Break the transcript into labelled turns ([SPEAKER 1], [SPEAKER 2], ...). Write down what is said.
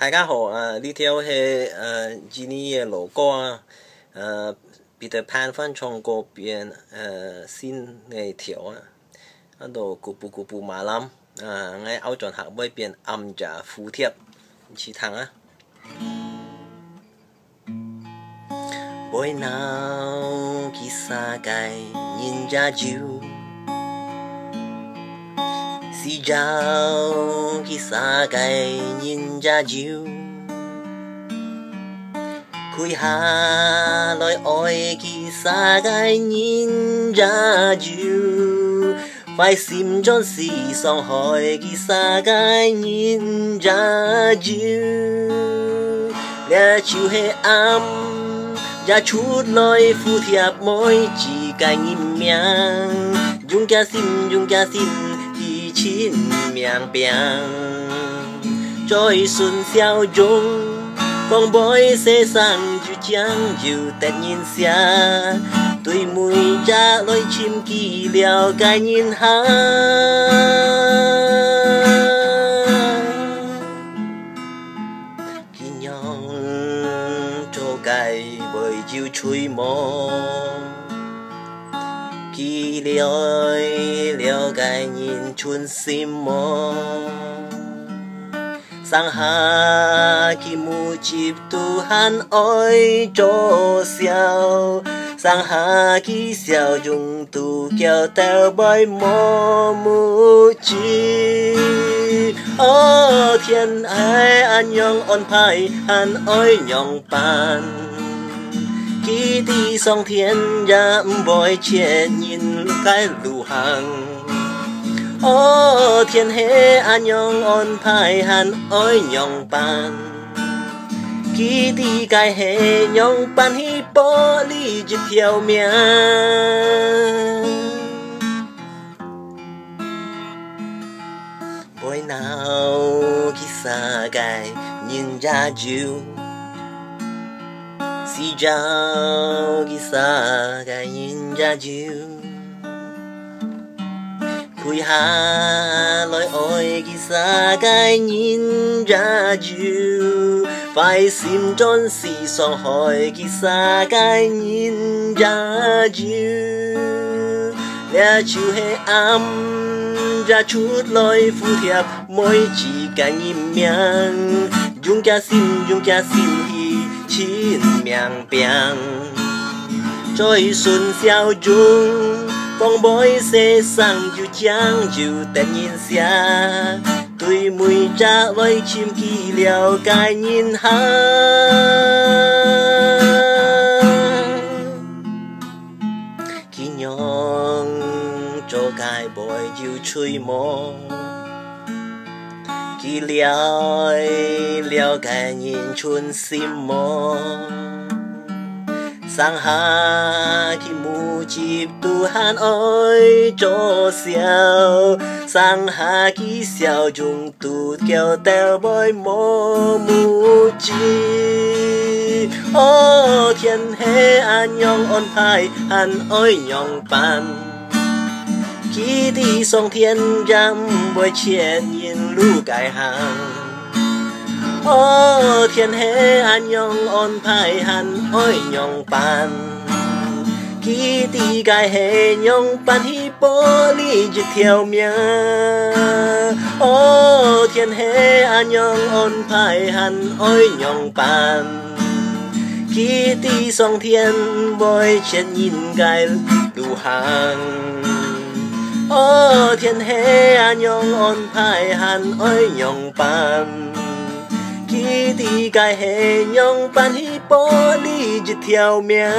[SPEAKER 1] 大家好啊！呢條係印尼嘅老歌啊，Peterpan 翻唱嗰邊新嘅條啊，嗰度Kupu-Kupu Malam啊，我歐俊客嗰邊暗夜蝴蝶唔似聽啊。會惱佢灑個人也有。siau佢灑個人也有，歸下來愛佢灑個人也有，faisim Jung傷害佢灑個人也有，裡就係暗夜出來蝴蝶妹子個認命，用個心親miang piang嘴唇笑容講話細聲又靚又得人惜，對每隻來尋佢寮個人客，佢讓做cái bởi chiu chui mò kỳ liều cái nhìn chun sim mò sang ha kỳ mu chip tu han oi cho siau sang ha kỳ siau dùng tu kéo tao bay mò mu chi ô thiên ai an nhong on pai han oi nhong pan kỳ đi song thiên ra bồi chuyện nhìn cái lù hàng ô thiên hệ an nhong on pai han oi nhong pan kỳ đi cái hệ nhong pan hi bỏ li chỉ theo miang bồi nào kỳ xa cái nhìn ra chiu siau kỳ xa cái nhìn ra chiu khui lời ôi kỳ xa cái nhìn ra chiu faisim Jung傷害kỳ xa cái nhìn ra chiu裡就係暗夜出來蝴蝶妹子個認命，用個心去親miang piang嘴唇笑容講話細聲又靚又得人惜，對每隻來尋佢寮個人客，佢讓做cái bởi chiu chui mò kỳ liều cái nhìn chun sim mò sang ha kỳ mu chip tu han oi cho siau sang ha kỳ siau dùng tu kéo tao bởi mò mu chi ô thiên hệ an nhong on pai han oi nhong pan kỳ đi song thiên ram bồi chuyện nhìn lũ cái hàng ô thiên hệ an nhong on pai han oi nhong pan kỳ đi cái hệ nhong pan hi bỏ li chỉ theo miang ô thiên hệ an nhong on pai han oi nhong pan kỳ đi song thiên bồi chuyện nhìn cái lũ hàng ô thiên hệ an nhong on pai han oi nhong pan kỳ đi cái hệ nhong pan hi bỏ li chỉ theo miang